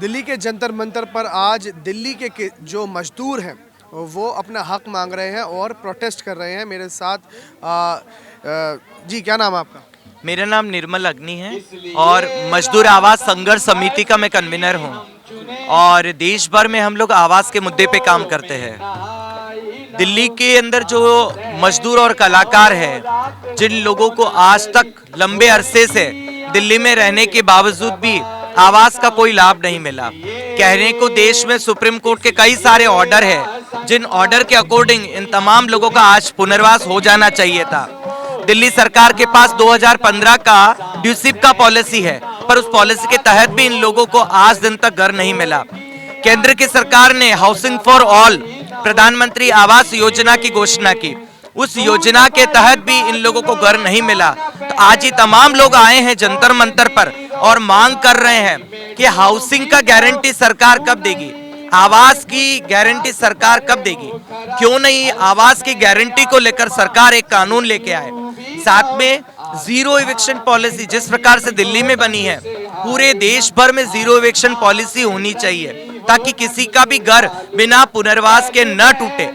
दिल्ली के जंतर मंतर पर आज दिल्ली के जो मजदूर हैं वो अपना हक मांग रहे हैं और प्रोटेस्ट कर रहे हैं। मेरे साथ जी क्या नाम है आपका? मेरा नाम निर्मल अग्नि है और मजदूर आवाज संघर्ष समिति का मैं कन्वीनर हूँ और देश भर में हम लोग आवाज के मुद्दे पे काम करते हैं। दिल्ली के अंदर जो मजदूर और कलाकार हैं, जिन लोगों को आज तक लंबे अरसे से दिल्ली में रहने के बावजूद भी आवाज का कोई लाभ नहीं मिला। कहने को देश में सुप्रीम कोर्ट के कई सारे ऑर्डर हैं, जिन ऑर्डर के अकॉर्डिंग इन तमाम लोगों का आज पुनर्वास हो जाना चाहिए था। दिल्ली सरकार के पास 2015 का ड्यूसिप का पॉलिसी है, पर उस पॉलिसी के तहत भी इन लोगों को आज दिन तक घर नहीं मिला। केंद्र की सरकार ने हाउसिंग फॉर ऑल प्रधानमंत्री आवास योजना की घोषणा की, उस योजना के तहत भी इन लोगों को घर नहीं मिला। तो आज ही तमाम लोग आए हैं जंतर मंतर पर और मांग कर रहे हैं कि हाउसिंग का गारंटी सरकार कब देगी, आवास की गारंटी सरकार कब देगी। क्यों नहीं आवास की गारंटी को लेकर सरकार एक कानून लेके आए। साथ में जीरो इविक्शन पॉलिसी जिस प्रकार से दिल्ली में बनी है, पूरे देश भर में जीरो इविक्शन पॉलिसी होनी चाहिए, ताकि किसी का भी घर बिना पुनर्वास के न टूटे।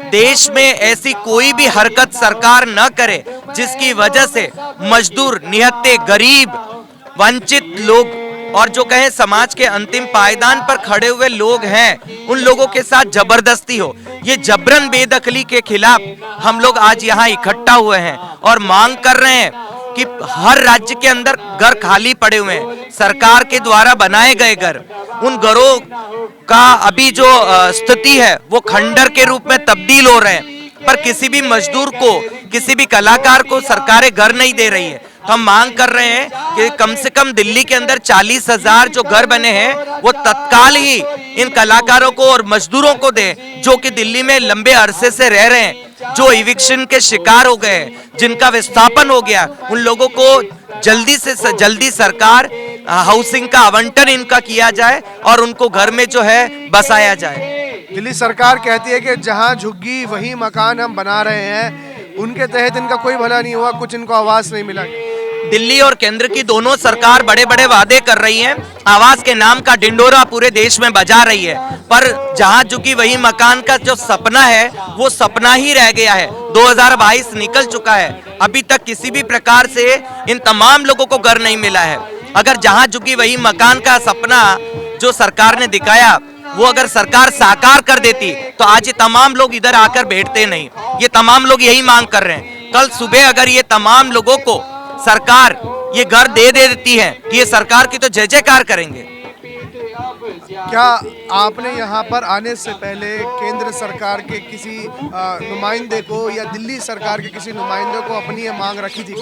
देश में ऐसी कोई भी हरकत सरकार न करे जिसकी वजह से मजदूर, निहत्थे, गरीब, वंचित लोग और जो कहें समाज के अंतिम पायदान पर खड़े हुए लोग हैं, उन लोगों के साथ जबरदस्ती हो। ये जबरन बेदखली के खिलाफ हम लोग आज यहाँ इकट्ठा हुए हैं और मांग कर रहे हैं कि हर राज्य के अंदर घर खाली पड़े हुए हैं, सरकार के द्वारा बनाए गए घर, उन घरों का अभी जो स्थिति है वो खंडर के रूप में तब्दील हो रहे हैं, पर किसी भी मजदूर को, किसी भी कलाकार को सरकारें घर नहीं दे रही है। तो हम मांग कर रहे हैं कि कम से कम दिल्ली के अंदर 40,000 जो घर बने हैं वो तत्काल ही इन कलाकारों को और मजदूरों को दें, जो कि दिल्ली में लंबे अरसे से रह रहे हैं, जो इविक्शन के शिकार हो गए, जिनका विस्थापन हो गया। उन लोगों को जल्दी से जल्दी सरकार हाउसिंग का आवंटन इनका किया जाए और उनको घर में जो है बसाया जाए। दिल्ली सरकार कहती है कि जहां झुग्गी वही मकान हम बना रहे हैं, उनके तहत इनका कोई भला नहीं हुआ, कुछ इनको आवास नहीं मिला। दिल्ली और केंद्र की दोनों सरकार बड़े बड़े वादे कर रही हैं, आवास के नाम का डिंडोरा पूरे देश में बजा रही है, पर जहां झुकी वही मकान का जो सपना है वो सपना ही रह गया है। 2022 निकल चुका है, अभी तक किसी भी प्रकार से इन तमाम लोगों को घर नहीं मिला है। अगर जहां झुकी वही मकान का सपना जो सरकार ने दिखाया वो अगर सरकार साकार कर देती तो आज ये तमाम लोग इधर आकर बैठते नहीं। ये तमाम लोग यही मांग कर रहे हैं। कल सुबह अगर ये तमाम लोगों को सरकार ये घर दे देती है कि ये सरकार की तो जय जयकार करेंगे। क्या आपने यहाँ पर आने से पहले केंद्र सरकार के किसी नुमाइंदे को या दिल्ली सरकार के किसी नुमाइंदे को अपनी ये मांग रखी थी?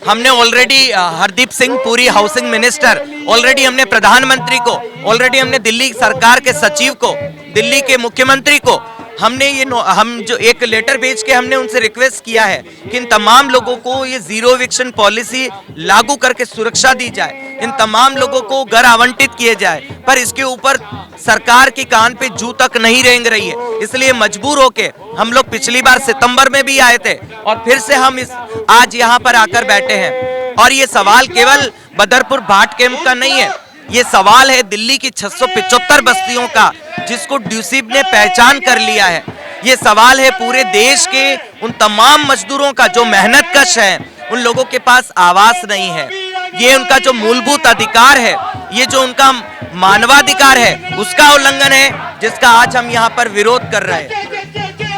हमने already Hardeep Singh Puri housing minister, already हमने प्रधानमंत्री को, ऑलरेडी हमने दिल्ली सरकार के सचिव को, दिल्ली के मुख्यमंत्री को हमने हम जो एक लेटर भेज के हमने उनसे रिक्वेस्ट किया है कि इन तमाम लोगों को ये जीरो इविक्शन पॉलिसी लागू करके सुरक्षा दी जाए, इन तमाम लोगों को घर आवंटित किए जाए, पर इसके ऊपर सरकार की कान पे जू तक नहीं रेंग रही है। इसलिए मजबूर होके हम लोग पिछली बार सितंबर में भी आए थे और फिर से हम आज यहाँ पर आकर बैठे हैं। और ये सवाल केवल बदरपुर भाट कैंप का नहीं है, ये सवाल है दिल्ली की 675 बस्तियों का, जिसको ड्यूसिप ने पहचान कर लिया है। ये सवाल है पूरे देश के उन तमाम मजदूरों का जो मेहनत कश है, उन लोगों के पास आवास नहीं है। ये उनका जो मूलभूत अधिकार है, ये जो उनका मानवाधिकार है, उसका उल्लंघन है, जिसका आज हम यहाँ पर विरोध कर रहे हैं।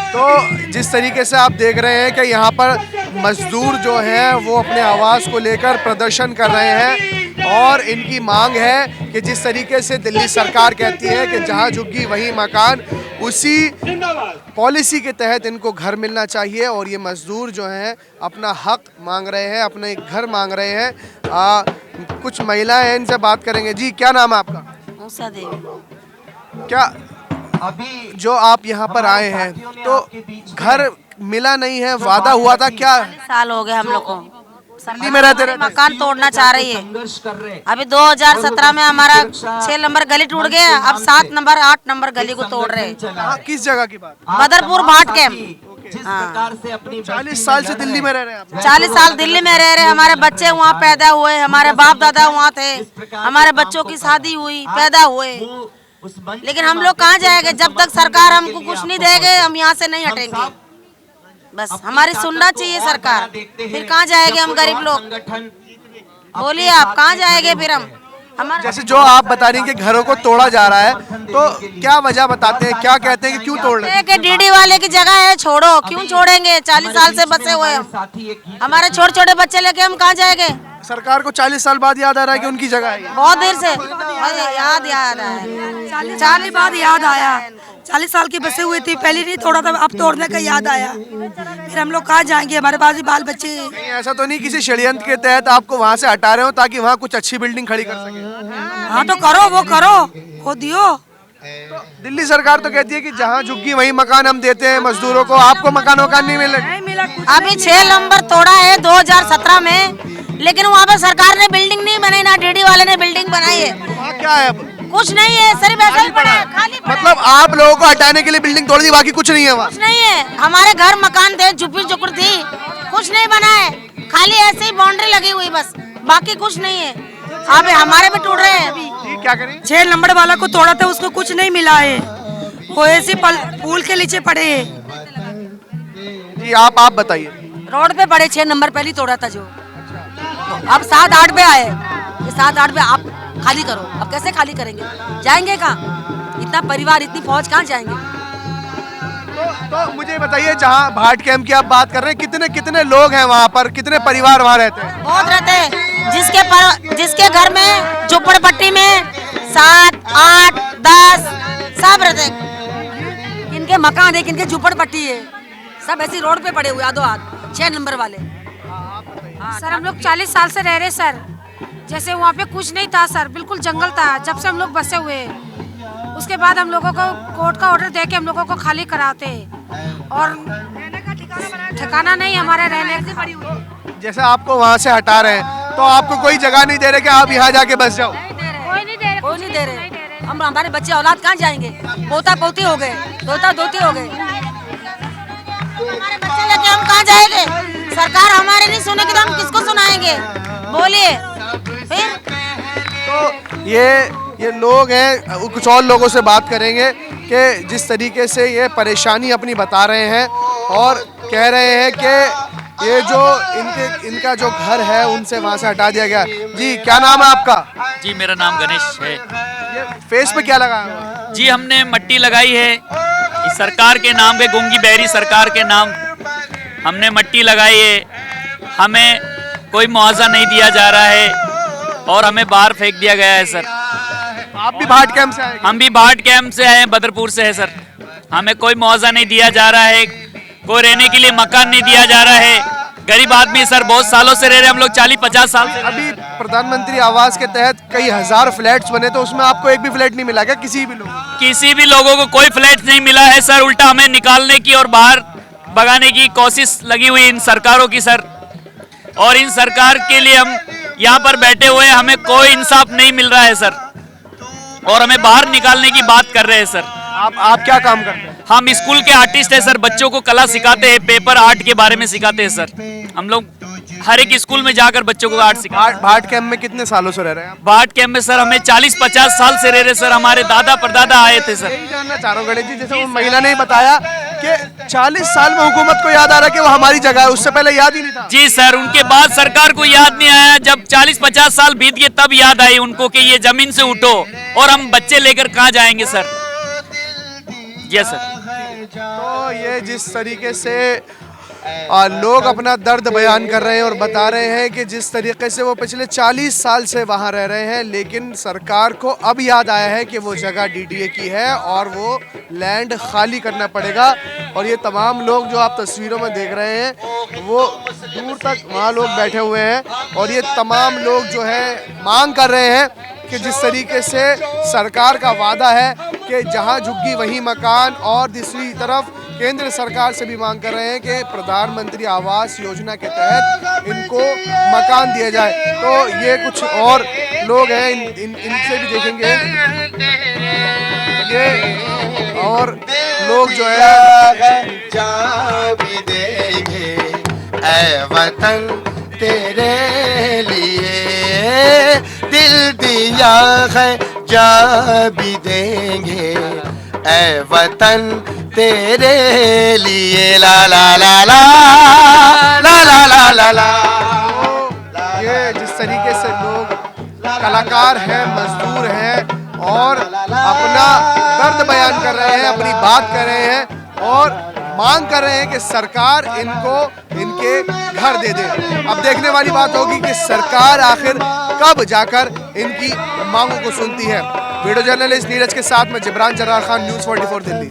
तो जिस तरीके से आप देख रहे हैं कि यहाँ पर मजदूर जो हैं वो अपने आवास को लेकर प्रदर्शन कर रहे हैं और इनकी मांग है कि जिस तरीके से दिल्ली सरकार कहती है कि जहाँ झुग्गी वही मकान, उसी पॉलिसी के तहत इनको घर मिलना चाहिए और ये मजदूर जो हैं अपना हक मांग रहे हैं, अपना एक घर मांग रहे हैं। कुछ महिलाएं हैं, इनसे बात करेंगे। जी क्या नाम है आपका? उषा देवी। क्या अभी जो आप यहाँ पर आए हैं तो घर मिला नहीं है, वादा हुआ था क्या? साल हो गए हम लोग को दिल्ली में रहते रहते मकान तोड़ना चाह रही है। अभी 2017 में हमारा 6 नंबर गली टूट गया, अब 7 नंबर 8 नंबर गली को तोड़ रहे हैं। किस जगह की बात? बदरपुर भाट कैंप। के। हाँ। 40 साल से दिल्ली में रह रहे हैं आप? 40 साल दिल्ली में रह रहे, हमारे बच्चे वहाँ पैदा हुए, हमारे बाप दादा वहाँ थे, हमारे बच्चों की शादी हुई, पैदा हुए, लेकिन हम लोग कहाँ जाएंगे जब तक सरकार हमको कुछ नहीं देगी, हम यहाँ से नहीं हटेंगे। बस हमारी सुनना चाहिए सरकार, फिर कहाँ जाएंगे हम गरीब लोग? बोलिए आप कहाँ जाएंगे फिर हम? हमारा जैसे जो आप बता रही हैं कि घरों को तोड़ा जा रहा है, तो क्या वजह बताते हैं, क्या कहते हैं कि क्यों तोड़ रहे हैं? कि डीडी वाले की जगह है, छोड़ो, क्यों छोड़ेंगे? 40 साल से बसे हुए हम, हमारे छोटे छोटे बच्चे लेके हम कहाँ जाएंगे? सरकार को 40 साल बाद याद आ रहा है कि उनकी जगह है ये। बहुत देर से याद आया, 40 बाद याद आया। 40 साल की बसे हुई थी, पहले नहीं तोड़ा था, अब तोड़ने का याद आया। फिर हम लोग कहाँ जाएंगे? हमारे पास भी बाल बच्चे हैं। नहीं, ऐसा तो नहीं किसी षड्यंत्र के तहत आपको वहाँ से हटा रहे हो ताकि वहाँ कुछ अच्छी बिल्डिंग खड़ी कर सके? हाँ तो करो, वो करो, वो दियो। दिल्ली सरकार तो कहती है कि जहाँ झुग्गी वहीं मकान हम देते हैं मजदूरों को, आपको मकान नहीं मिले। नहीं मिला कुछ। अभी 6 नंबर तोड़ा है 2017 में, लेकिन वहाँ पे सरकार ने बिल्डिंग नहीं बनाई, ना डीडी वाले ने बिल्डिंग बनाई है। वहाँ क्या है अब? कुछ नहीं है, सिर्फ ऐसा ही पड़ा है, खाली पड़ा है। मतलब आप लोगों को हटाने के लिए बिल्डिंग तोड़ दी, बाकी कुछ नहीं है वहाँ? कुछ नहीं है, हमारे घर मकान थे, झुप्पी झुकुर थी, कुछ नहीं बना है, खाली ऐसे ही बाउंड्री लगी हुई बस, बाकी कुछ नहीं है। अब हमारे भी टूट रहे हैं अभी। जी, क्या करें? 6 नंबर वाला को तोड़ा था, उसको कुछ नहीं मिला है, वो ऐसे पुल के नीचे पड़े है। जी आप बताइए। रोड पे पड़े, 6 नंबर पहले तोड़ा था जो, अब 7-8 पे आए, 7-8 पे आप खाली करो। अब कैसे खाली करेंगे? जाएंगे कहाँ? इतना परिवार, इतनी फौज कहाँ जाएंगे? तो मुझे बताइए, जहाँ भाट कैंप की आप बात कर रहे हैं, कितने कितने लोग हैं वहाँ पर, कितने परिवार वहाँ रहते हैं? बहुत रहते हैं, जिसके घर में झोपड़पट्टी में 7, 8, 10 सब रहते हैं। इनके मकान है, इनके झुपड़पट्टी है, सब ऐसी रोड पे पड़े हुए आधो हाथ, 6 नंबर वाले। सर हम लोग 40 साल से रह रहे सर, जैसे वहाँ पे कुछ नहीं था सर, बिल्कुल जंगल था जब से हम लोग बसे हुए हैं। उसके बाद हम लोगों को कोर्ट का ऑर्डर दे के हम लोगों को खाली कराते हैं, और ठिकाना नहीं हमारे रहने का। जैसे आपको वहाँ से हटा रहे हैं तो आपको कोई जगह नहीं दे रहे कि आप यहाँ जाके बस जाओ? कोई नहीं दे रहे, कोई नहीं दे रहे। हम हमारे बच्चे औलाद कहाँ जाएंगे? पोता पोती हो गए, दोता दोती हो गए, हमारे बच्चे लेके हम कहाँ जाएंगे? सरकार हमारे नहीं सुनेगी तो हम किसको सुनाएंगे? बोलिए फिर। तो ये लोग हैं, कुछ और लोगों से बात करेंगे कि जिस तरीके से ये परेशानी अपनी बता रहे हैं और कह रहे हैं कि ये जो इनका जो घर है उनसे वहाँ से हटा दिया गया। जी क्या नाम है आपका? जी मेरा नाम गणेश है। ये फेस पे क्या लगा है? जी हमने मट्टी लगाई है, इस सरकार के नाम पे, गूंगी बहरी सरकार के नाम हमने मट्टी लगाई है। हमें कोई मुआवजा नहीं दिया जा रहा है और हमें बाहर फेंक दिया गया है सर। आप भी भाट कैंप से आए? हम भी भाट कैंप से आए हैं, बदरपुर से है सर। हमें कोई मुआवजा नहीं दिया जा रहा है, कोई रहने के लिए मकान नहीं दिया जा रहा है। गरीब आदमी सर, बहुत सालों से रह रहे हैं हम लोग, 40-50 साल से। अभी प्रधानमंत्री आवास के तहत कई हजार फ्लैट्स बने, तो उसमें आपको एक भी फ्लैट नहीं मिला क्या किसी भी लोग? किसी भी लोगों को कोई फ्लैट नहीं मिला है सर, उल्टा हमें निकालने की और बाहर भगाने की कोशिश लगी हुई इन सरकारों की सर। और इन सरकार के लिए हम यहाँ पर बैठे हुए हैं, हमें कोई इंसाफ नहीं मिल रहा है सर, और हमें बाहर निकालने की बात कर रहे हैं सर। आप क्या काम करते हैं? हम स्कूल के आर्टिस्ट हैं सर, बच्चों को कला सिखाते हैं, पेपर आर्ट के बारे में सिखाते हैं सर। हम लोग हर एक स्कूल में जाकर बच्चों को आर्ट सिखाते हैं। भाट कैंप में कितने सालों से रह रहे हैं आप? भाट कैंप में सर हमें 40-50 साल से रह रहे सर, हमारे दादा परदादा आए थे सर। यही जानना चाह रहा हूँ गणेश जी, जैसे वो महिला ने बताया कि 40 साल में हुकूमत को याद आ रहा है कि वो हमारी जगह है, उससे पहले याद ही नहीं था। जी सर, उनके बाद सरकार को याद नहीं आया, जब 40-50 साल बीत गए तब याद आई उनको कि ये जमीन से उठो, और हम बच्चे लेकर कहाँ जाएंगे सर। जी सर। तो ये जिस तरीके से लोग अपना दर्द बयान कर रहे हैं और बता रहे हैं कि जिस तरीके से वो पिछले 40 साल से वहाँ रह रहे हैं, लेकिन सरकार को अब याद आया है कि वो जगह डीडीए की है और वो लैंड खाली करना पड़ेगा। और ये तमाम लोग जो आप तस्वीरों में देख रहे हैं वो दूर तक वहाँ लोग बैठे हुए हैं, और ये तमाम लोग जो है मांग कर रहे हैं कि जिस तरीके से सरकार का वादा है कि जहां झुग्गी वहीं मकान, और दूसरी तरफ केंद्र सरकार से भी मांग कर रहे हैं कि प्रधानमंत्री आवास योजना के तहत इनको मकान दिया जाए। तो ये कुछ और लोग हैं, इनसे भी देखेंगे ये और लोग जो है जा भी देंगे ऐ वतन तेरे लिए, दिल दिया है जा भी देंगे ऐ वतन तेरे लिए। ला ला ला ला ला ला ला ला ला। ये जिस तरीके से लोग कलाकार हैं, मजदूर हैं और अपना दर्द बयान कर रहे हैं, अपनी बात कर रहे हैं और मांग कर रहे हैं कि सरकार इनको इनके घर दे दे। अब देखने वाली बात होगी कि सरकार आखिर कब जाकर इनकी मांगों को सुनती है। वीडियो जर्नलिस्ट नीरज के साथ में जिब्रान जर्रार खान, न्यूज़ 44 दिल्ली।